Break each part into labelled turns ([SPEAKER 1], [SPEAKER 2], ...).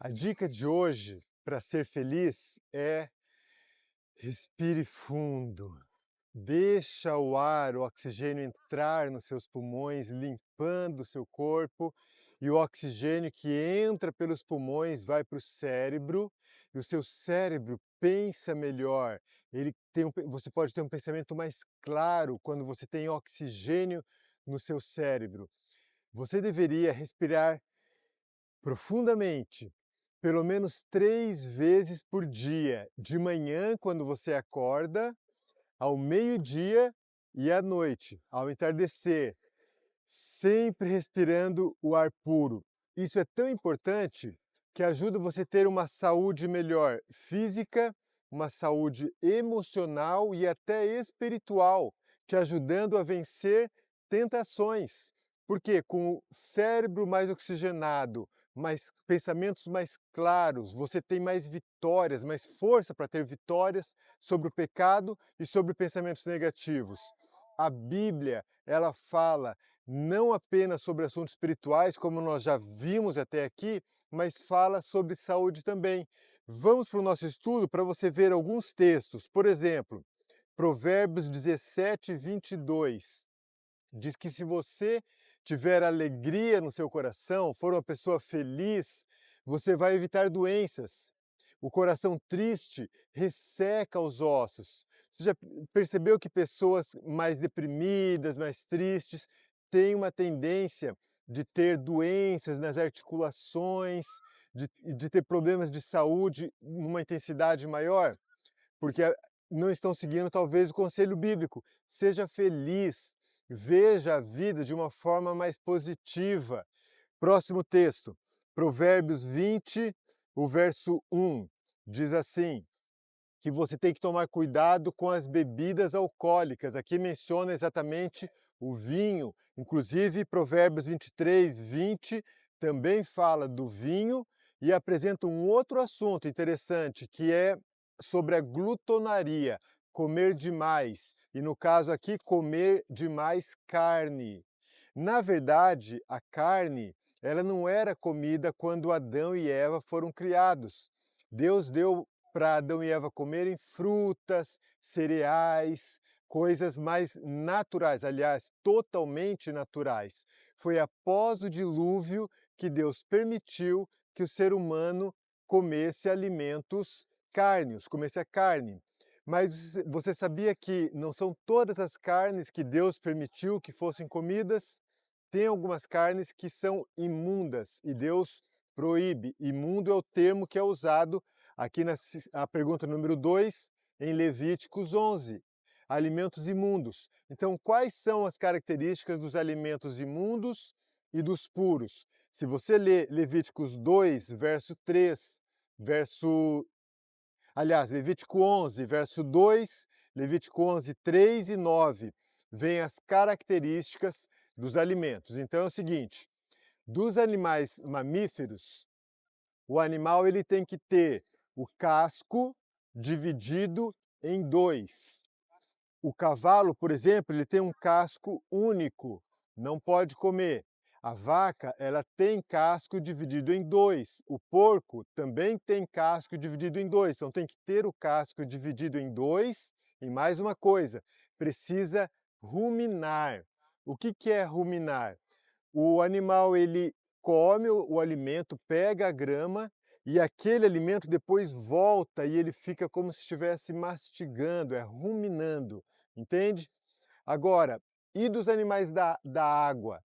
[SPEAKER 1] A dica de hoje para ser feliz é respire fundo. Deixa o ar, o oxigênio entrar nos seus pulmões, limpando o seu corpo, e o oxigênio que entra pelos pulmões vai para o cérebro, e o seu cérebro pensa melhor. Você pode ter um pensamento mais claro quando você tem oxigênio no seu cérebro. Você deveria respirar profundamente, pelo menos 3 vezes por dia, de manhã quando você acorda, ao meio-dia e à noite, ao entardecer, sempre respirando o ar puro. Isso é tão importante que ajuda você a ter uma saúde melhor física, uma saúde emocional e até espiritual, te ajudando a vencer tentações. Porque com o cérebro mais oxigenado, mais pensamentos mais claros, você tem mais vitórias, mais força para ter vitórias sobre o pecado e sobre pensamentos negativos. A Bíblia, ela fala não apenas sobre assuntos espirituais, como nós já vimos até aqui, mas fala sobre saúde também. Vamos para o nosso estudo para você ver alguns textos. Por exemplo, Provérbios 17, 22. Diz que se você tiver alegria no seu coração, for uma pessoa feliz, você vai evitar doenças. O coração triste resseca os ossos. Você já percebeu que pessoas mais deprimidas, mais tristes, têm uma tendência de ter doenças nas articulações, de ter problemas de saúde numa intensidade maior? Porque não estão seguindo talvez o conselho bíblico. Seja feliz, veja a vida de uma forma mais positiva. Próximo texto, Provérbios 20, o verso 1, diz assim, que você tem que tomar cuidado com as bebidas alcoólicas. Aqui menciona exatamente o vinho. Inclusive, Provérbios 23, 20 também fala do vinho e apresenta um outro assunto interessante, que é sobre a glutonaria, comer demais. E no caso aqui, comer demais carne. Na verdade, a carne, ela não era comida quando Adão e Eva foram criados. Deus deu para Adão e Eva comerem frutas, cereais, coisas mais naturais, aliás, totalmente naturais. Foi após o dilúvio que Deus permitiu que o ser humano comesse alimentos cárneos, comesse a carne. Mas você sabia que não são todas as carnes que Deus permitiu que fossem comidas? Tem algumas carnes que são imundas e Deus proíbe. Imundo é o termo que é usado aqui na a pergunta número 2, em Levíticos 11. Alimentos imundos. Então, quais são as características dos alimentos imundos e dos puros? Se você ler Levíticos 2, verso 3, verso aliás, Levítico 11, verso 2, Levítico 11, 3 e 9, vem as características dos alimentos. Então é o seguinte, dos animais mamíferos, o animal ele tem que ter o casco dividido em dois. O cavalo, por exemplo, ele tem um casco único, não pode comer. A vaca, ela tem casco dividido em dois. O porco também tem casco dividido em dois. Então tem que ter o casco dividido em dois. E mais uma coisa, precisa ruminar. O que que é ruminar? O animal ele come o alimento, pega a grama e aquele alimento depois volta e ele fica como se estivesse mastigando, é ruminando, entende? Agora, e dos animais da água?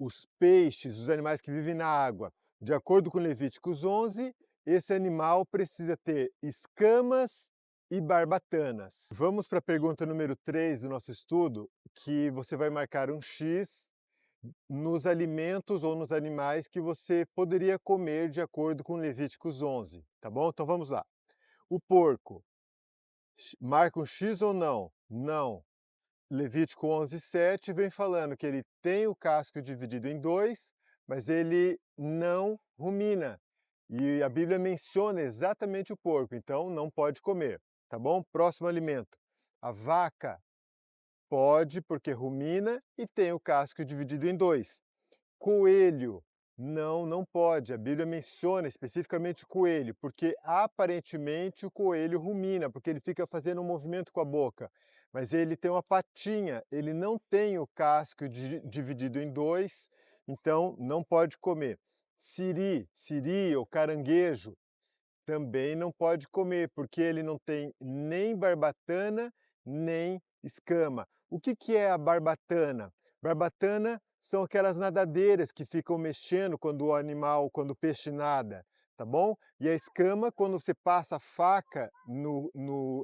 [SPEAKER 1] Os peixes, os animais que vivem na água. De acordo com Levíticos 11, esse animal precisa ter escamas e barbatanas. Vamos para a pergunta número 3 do nosso estudo, que você vai marcar um X nos alimentos ou nos animais que você poderia comer de acordo com Levíticos 11, tá bom? Então vamos lá. O porco, marca um X ou não? Não. Levítico 11:7 vem falando que ele tem o casco dividido em dois, mas ele não rumina. E a Bíblia menciona exatamente o porco, então não pode comer, tá bom? Próximo alimento. A vaca pode, porque rumina e tem o casco dividido em dois. Coelho Não, não pode. A Bíblia menciona especificamente o coelho, porque aparentemente o coelho rumina, porque ele fica fazendo um movimento com a boca. Mas ele tem uma patinha, ele não tem o casco dividido em dois, então não pode comer. Siri ou caranguejo também não pode comer, porque ele não tem nem barbatana, nem escama. O que que é a barbatana? Barbatana são aquelas nadadeiras que ficam mexendo quando o peixe nada, tá bom? E a escama, quando você passa a faca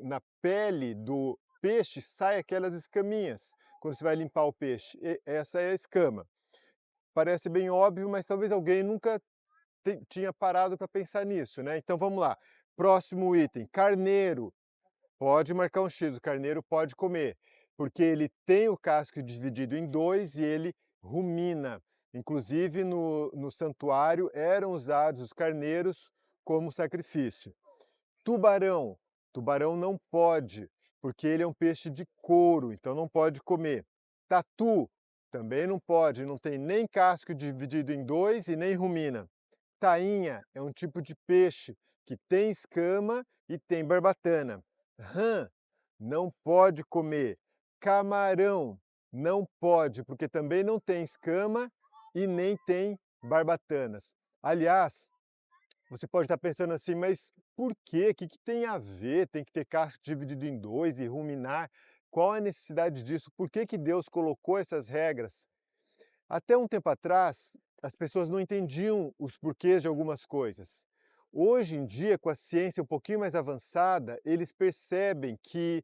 [SPEAKER 1] na pele do peixe, sai aquelas escaminhas, quando você vai limpar o peixe. Essa é a escama. Parece bem óbvio, mas talvez alguém nunca tinha parado para pensar nisso, né? Então vamos lá. Próximo item, carneiro. Pode marcar um X, o carneiro pode comer, porque ele tem o casco dividido em dois e ele rumina. Inclusive no santuário eram usados os carneiros como sacrifício. Tubarão. Tubarão não pode, porque ele é um peixe de couro, então não pode comer. Tatu. Também não pode, não tem nem casco dividido em dois e nem rumina. Tainha é um tipo de peixe que tem escama e tem barbatana. Rã não pode comer. Camarão não pode, porque também não tem escama e nem tem barbatanas. Aliás, você pode estar pensando assim, mas por quê? O que que tem a ver? Tem que ter casco dividido em dois e ruminar? Qual a necessidade disso? Por que que Deus colocou essas regras? Até um tempo atrás, as pessoas não entendiam os porquês de algumas coisas. Hoje em dia, com a ciência um pouquinho mais avançada, eles percebem que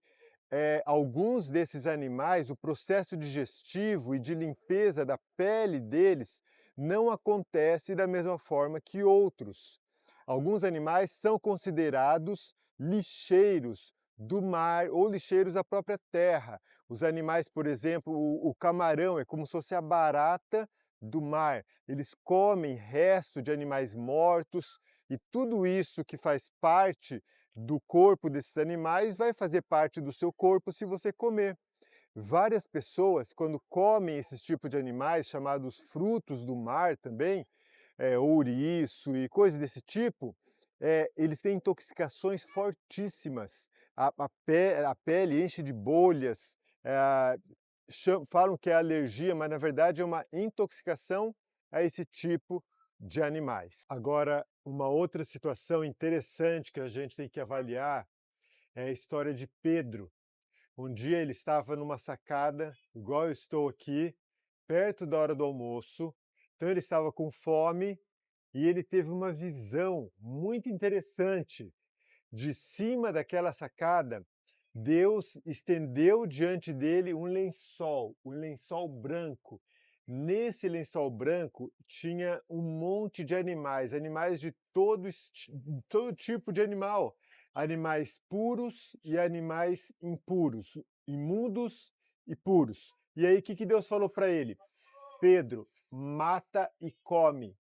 [SPEAKER 1] alguns desses animais, o processo digestivo e de limpeza da pele deles não acontece da mesma forma que outros. Alguns animais são considerados lixeiros do mar ou lixeiros da própria terra. Os animais, por exemplo, o camarão é como se fosse a barata do mar. Eles comem resto de animais mortos e tudo isso que faz parte do corpo desses animais vai fazer parte do seu corpo se você comer. Várias pessoas, quando comem esses tipos de animais, chamados frutos do mar também, ouriço e coisas desse tipo, eles têm intoxicações fortíssimas. A pele enche de bolhas, eh, falam que é alergia, mas na verdade é uma intoxicação a esse tipo de animais. Agora, uma outra situação interessante que a gente tem que avaliar é a história de Pedro. Um dia ele estava numa sacada, igual eu estou aqui, perto da hora do almoço, então ele estava com fome e ele teve uma visão muito interessante. De cima daquela sacada, Deus estendeu diante dele um lençol branco. Nesse lençol branco tinha um monte de animais, animais de todo tipo de animal, animais puros e animais impuros, imundos e puros. E aí o que que Deus falou para ele? Pedro, mata e come.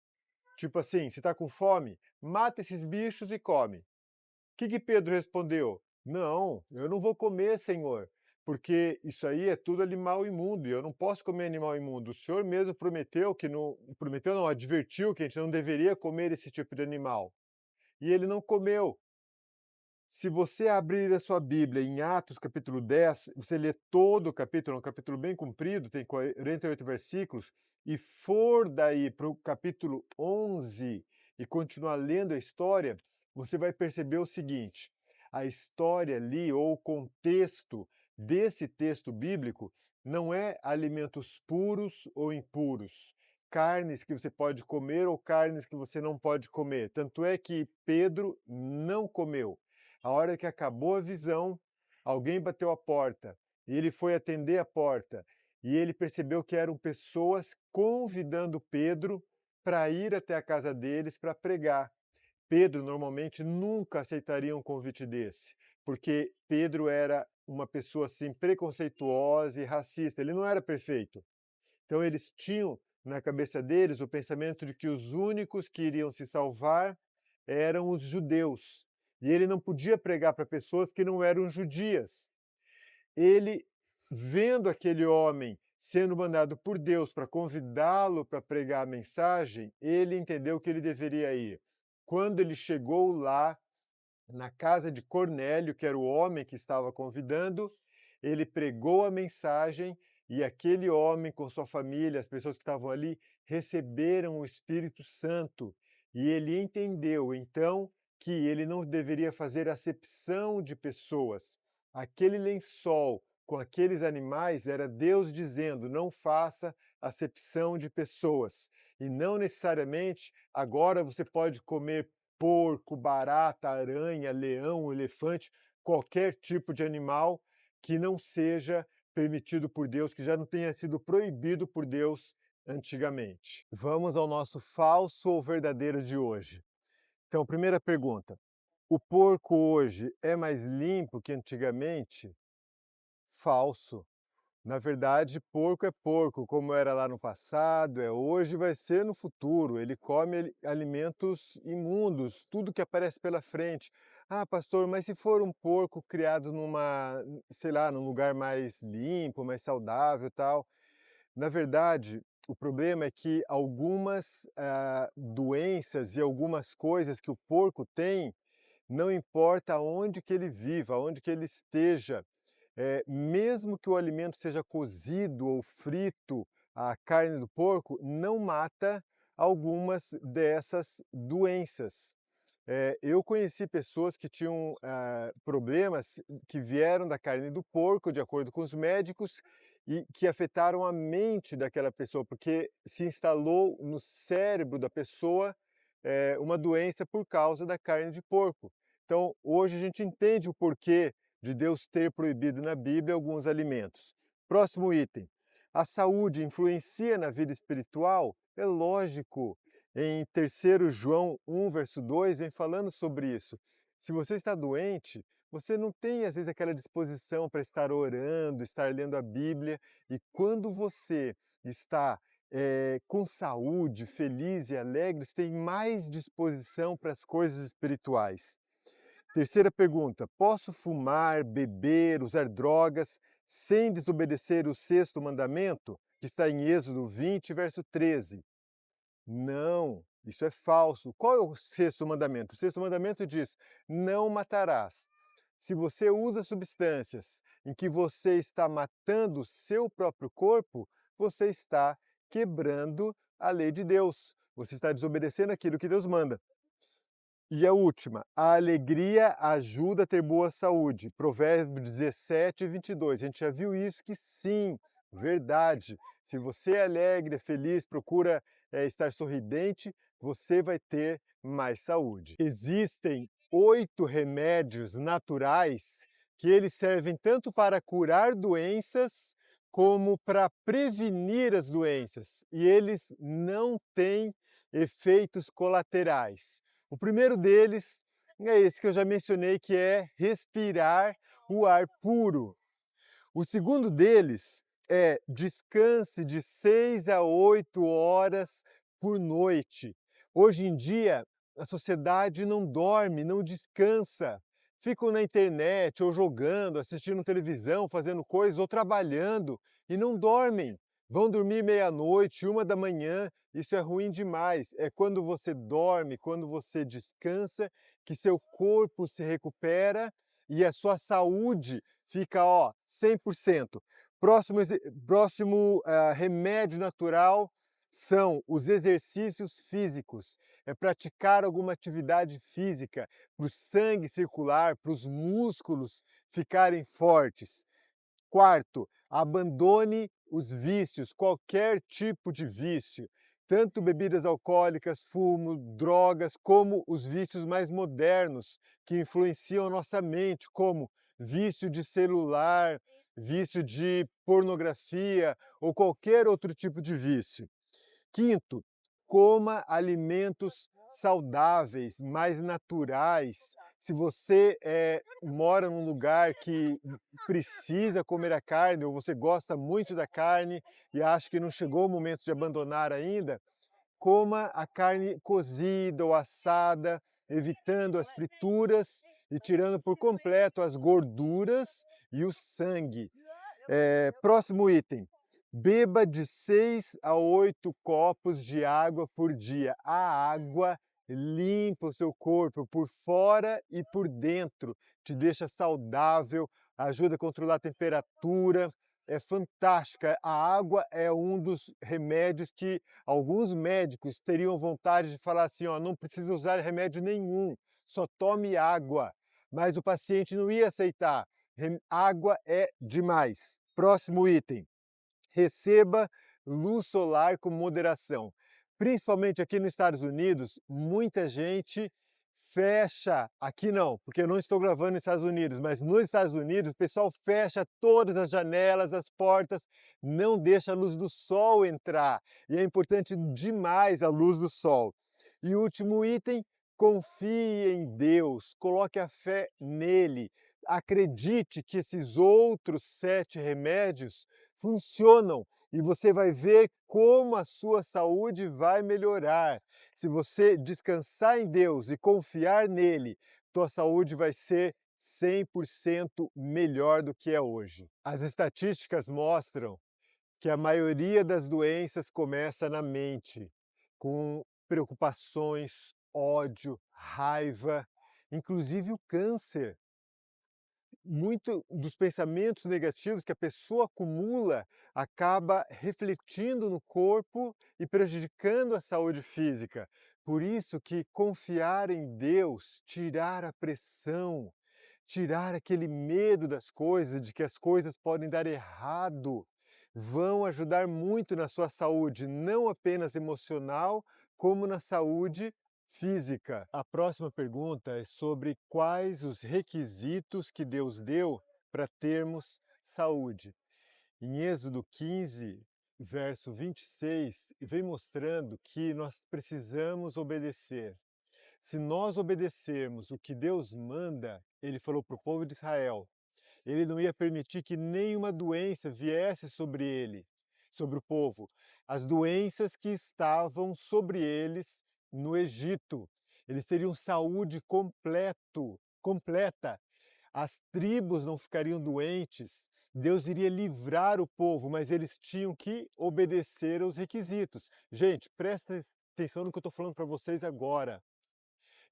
[SPEAKER 1] Tipo assim, você está com fome? Mata esses bichos e come. Que Pedro respondeu? Não, eu não vou comer, Senhor, porque isso aí é tudo animal imundo e eu não posso comer animal imundo. O Senhor mesmo prometeu que não, prometeu não, advertiu que a gente não deveria comer esse tipo de animal. E ele não comeu. Se você abrir a sua Bíblia em Atos capítulo 10, você lê todo o capítulo, é um capítulo bem comprido, tem 48 versículos, e for daí para o capítulo 11 e continuar lendo a história, você vai perceber o seguinte: a história ali, ou o contexto desse texto bíblico, não é alimentos puros ou impuros, carnes que você pode comer ou carnes que você não pode comer. Tanto é que Pedro não comeu. A hora que acabou a visão, alguém bateu a porta e ele foi atender a porta e ele percebeu que eram pessoas convidando Pedro para ir até a casa deles para pregar. Pedro normalmente nunca aceitaria um convite desse, porque Pedro era uma pessoa assim preconceituosa e racista, ele não era perfeito. Então eles tinham na cabeça deles o pensamento de que os únicos que iriam se salvar eram os judeus. E ele não podia pregar para pessoas que não eram judias. Ele, vendo aquele homem sendo mandado por Deus para convidá-lo para pregar a mensagem, ele entendeu que ele deveria ir. Quando ele chegou lá, na casa de Cornélio, que era o homem que estava convidando, ele pregou a mensagem e aquele homem com sua família, as pessoas que estavam ali, receberam o Espírito Santo. E ele entendeu, então, que ele não deveria fazer acepção de pessoas. Aquele lençol com aqueles animais era Deus dizendo: não faça acepção de pessoas. E não necessariamente agora você pode comer porco, barata, aranha, leão, elefante, qualquer tipo de animal que não seja permitido por Deus, que já não tenha sido proibido por Deus antigamente. Vamos ao nosso falso ou verdadeiro de hoje. Então, primeira pergunta: o porco hoje é mais limpo que antigamente? Falso. Na verdade, porco é porco, como era lá no passado, é hoje, vai ser no futuro. Ele come alimentos imundos, tudo que aparece pela frente. Ah, pastor, mas se for um porco criado sei lá, num lugar mais limpo, mais saudável, e tal. Na verdade, o problema é que algumas doenças e algumas coisas que o porco tem, não importa onde que ele viva, onde que ele esteja, mesmo que o alimento seja cozido ou frito, a carne do porco não mata algumas dessas doenças. Eu conheci pessoas que tinham problemas que vieram da carne do porco, de acordo com os médicos, e que afetaram a mente daquela pessoa, porque se instalou no cérebro da pessoa uma doença por causa da carne de porco. Então, hoje a gente entende o porquê de Deus ter proibido na Bíblia alguns alimentos. Próximo item. A saúde influencia na vida espiritual? É lógico. Em 3 João 1, verso 2, vem falando sobre isso. Se você está doente, você não tem, às vezes, aquela disposição para estar orando, estar lendo a Bíblia. E quando você está com saúde, feliz e alegre, você tem mais disposição para as coisas espirituais. Terceira pergunta: posso fumar, beber, usar drogas sem desobedecer o sexto mandamento, que está em Êxodo 20, verso 13? Não, isso é falso. Qual é o sexto mandamento? O sexto mandamento diz: não matarás. Se você usa substâncias em que você está matando o seu próprio corpo, você está quebrando a lei de Deus. Você está desobedecendo aquilo que Deus manda. E a última: a alegria ajuda a ter boa saúde. Provérbios 17, 22. A gente já viu isso que sim, verdade. Se você é alegre, é feliz, procura estar sorridente, você vai ter mais saúde. Existem 8 remédios naturais que eles servem tanto para curar doenças como para prevenir as doenças. E eles não têm efeitos colaterais. O primeiro deles é esse que eu já mencionei, que é respirar o ar puro. O segundo deles é descanse de 6 a 8 horas por noite. Hoje em dia, a sociedade não dorme, não descansa. Ficam na internet ou jogando, assistindo televisão, fazendo coisas ou trabalhando e não dormem. Vão dormir meia-noite, 1 da manhã. Isso é ruim demais. É quando você dorme, quando você descansa, que seu corpo se recupera e a sua saúde fica, ó, 100%. Próximo remédio natural são os exercícios físicos. É praticar alguma atividade física para o sangue circular, para os músculos ficarem fortes. Quarto, abandone os vícios, qualquer tipo de vício, tanto bebidas alcoólicas, fumo, drogas, como os vícios mais modernos que influenciam a nossa mente, como vício de celular, vício de pornografia ou qualquer outro tipo de vício. Quinto, coma alimentos saudáveis, mais naturais. Se você mora num lugar que precisa comer a carne, ou você gosta muito da carne e acha que não chegou o momento de abandonar ainda, coma a carne cozida ou assada, evitando as frituras e tirando por completo as gorduras e o sangue. Próximo item. Beba de 6 a 8 copos de água por dia. A água limpa o seu corpo por fora e por dentro, te deixa saudável, ajuda a controlar a temperatura, é fantástica. A água é um dos remédios que alguns médicos teriam vontade de falar assim: ó, não precisa usar remédio nenhum, só tome água. Mas o paciente não ia aceitar. Água é demais. Próximo item. Receba luz solar com moderação. Principalmente aqui nos Estados Unidos, muita gente fecha, aqui não, porque eu não estou gravando nos Estados Unidos, mas nos Estados Unidos o pessoal fecha todas as janelas, as portas, não deixa a luz do sol entrar. E é importante demais a luz do sol. E o último item, confie em Deus, coloque a fé nele. Acredite que esses outros 7 remédios funcionam e você vai ver como a sua saúde vai melhorar. Se você descansar em Deus e confiar nele, tua saúde vai ser 100% melhor do que é hoje. As estatísticas mostram que a maioria das doenças começa na mente, com preocupações, ódio, raiva, inclusive o câncer. Muito dos pensamentos negativos que a pessoa acumula acaba refletindo no corpo e prejudicando a saúde física. Por isso que confiar em Deus, tirar a pressão, tirar aquele medo das coisas, de que as coisas podem dar errado, vão ajudar muito na sua saúde, não apenas emocional, como na saúde física. A próxima pergunta é sobre quais os requisitos que Deus deu para termos saúde. Em Êxodo 15, verso 26, vem mostrando que nós precisamos obedecer. Se nós obedecermos o que Deus manda, ele falou para o povo de Israel, ele não ia permitir que nenhuma doença viesse sobre ele, sobre o povo. As doenças que estavam sobre eles no Egito. Eles teriam saúde completa. As tribos não ficariam doentes. Deus iria livrar o povo, mas eles tinham que obedecer aos requisitos. Gente, presta atenção no que eu estou falando para vocês agora.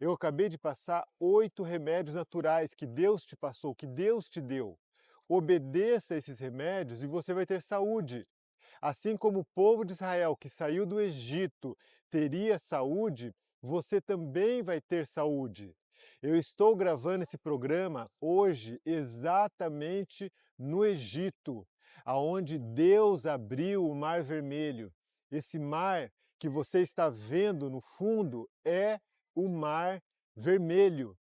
[SPEAKER 1] Eu acabei de passar 8 remédios naturais que Deus te passou, que Deus te deu. Obedeça a esses remédios e você vai ter saúde. Assim como o povo de Israel que saiu do Egito teria saúde, você também vai ter saúde. Eu estou gravando esse programa hoje exatamente no Egito, aonde Deus abriu o Mar Vermelho. Esse mar que você está vendo no fundo é o Mar Vermelho.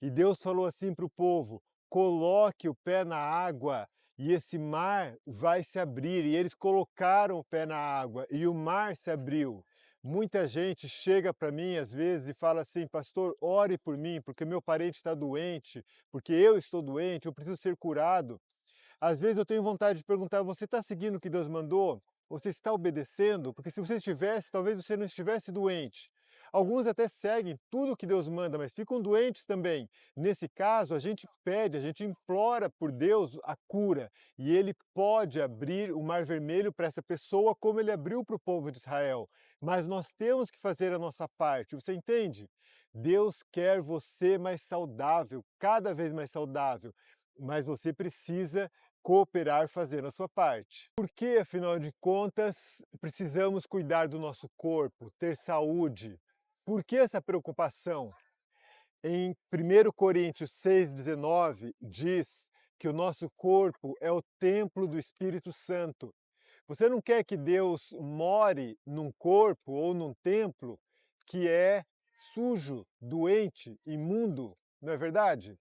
[SPEAKER 1] E Deus falou assim para o povo: coloque o pé na água e esse mar vai se abrir. E eles colocaram o pé na água e o mar se abriu. Muita gente chega para mim às vezes e fala assim: pastor, ore por mim, porque meu parente está doente, porque eu estou doente, eu preciso ser curado. Às vezes eu tenho vontade de perguntar: você está seguindo o que Deus mandou? Você está obedecendo? Porque se você estivesse, talvez você não estivesse doente. Alguns até seguem tudo o que Deus manda, mas ficam doentes também. Nesse caso, a gente pede, a gente implora por Deus a cura. E Ele pode abrir o Mar Vermelho para essa pessoa, como Ele abriu para o povo de Israel. Mas nós temos que fazer a nossa parte, você entende? Deus quer você mais saudável, cada vez mais saudável. Mas você precisa cooperar fazendo a sua parte. Por que, afinal de contas, precisamos cuidar do nosso corpo, ter saúde? Por que essa preocupação? Em 1 Coríntios 6,19 diz que o nosso corpo é o templo do Espírito Santo. Você não quer que Deus more num corpo ou num templo que é sujo, doente, imundo, não é verdade?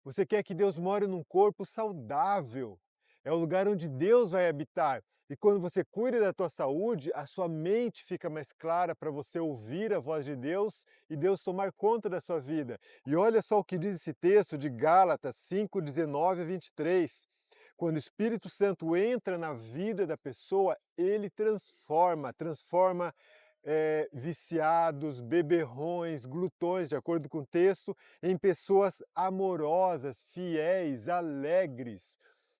[SPEAKER 1] Você quer que Deus more num corpo saudável. É o lugar onde Deus vai habitar. E quando você cuida da tua saúde, a sua mente fica mais clara para você ouvir a voz de Deus e Deus tomar conta da sua vida. E olha só o que diz esse texto de Gálatas 5:19 a 23. Quando o Espírito Santo entra na vida da pessoa, ele transforma viciados, beberrões, glutões, de acordo com o texto, em pessoas amorosas, fiéis, alegres.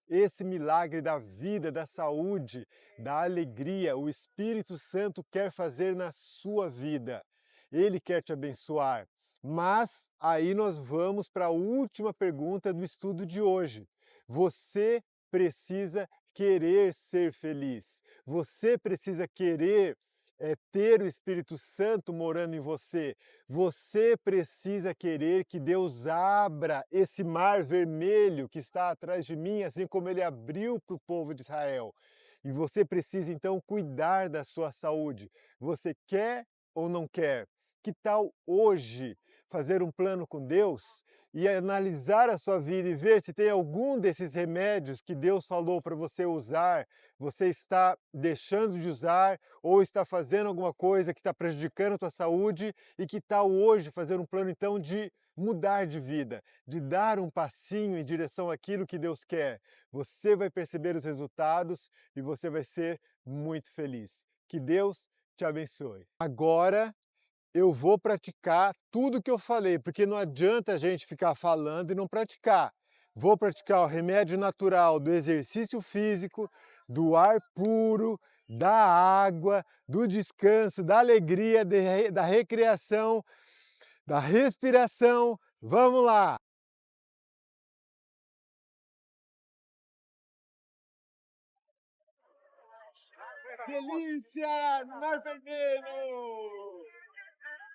[SPEAKER 1] esse milagre da vida, da saúde, da alegria, o Espírito Santo quer fazer na sua vida. Ele quer te abençoar. Mas aí nós vamos para a última pergunta do estudo de hoje. Você precisa querer ser feliz. Você precisa querer ter o Espírito Santo morando em você. Você precisa querer que Deus abra esse mar vermelho que está atrás de mim, assim como ele abriu para o povo de Israel. E você precisa então cuidar da sua saúde. Você quer ou não quer? Que tal hoje fazer um plano com Deus e analisar a sua vida e ver se tem algum desses remédios que Deus falou para você usar, você está deixando de usar ou está fazendo alguma coisa que está prejudicando a tua saúde, e que tal hoje fazer um plano então de mudar de vida, de dar um passinho em direção àquilo que Deus quer. Você vai perceber os resultados e você vai ser muito feliz. Que Deus te abençoe. Agora eu vou praticar tudo que eu falei, porque não adianta a gente ficar falando e não praticar. Vou praticar o remédio natural do exercício físico, do ar puro, da água, do descanso, da alegria, da recreação, da respiração. Vamos lá! Delícia! Mar vermelho!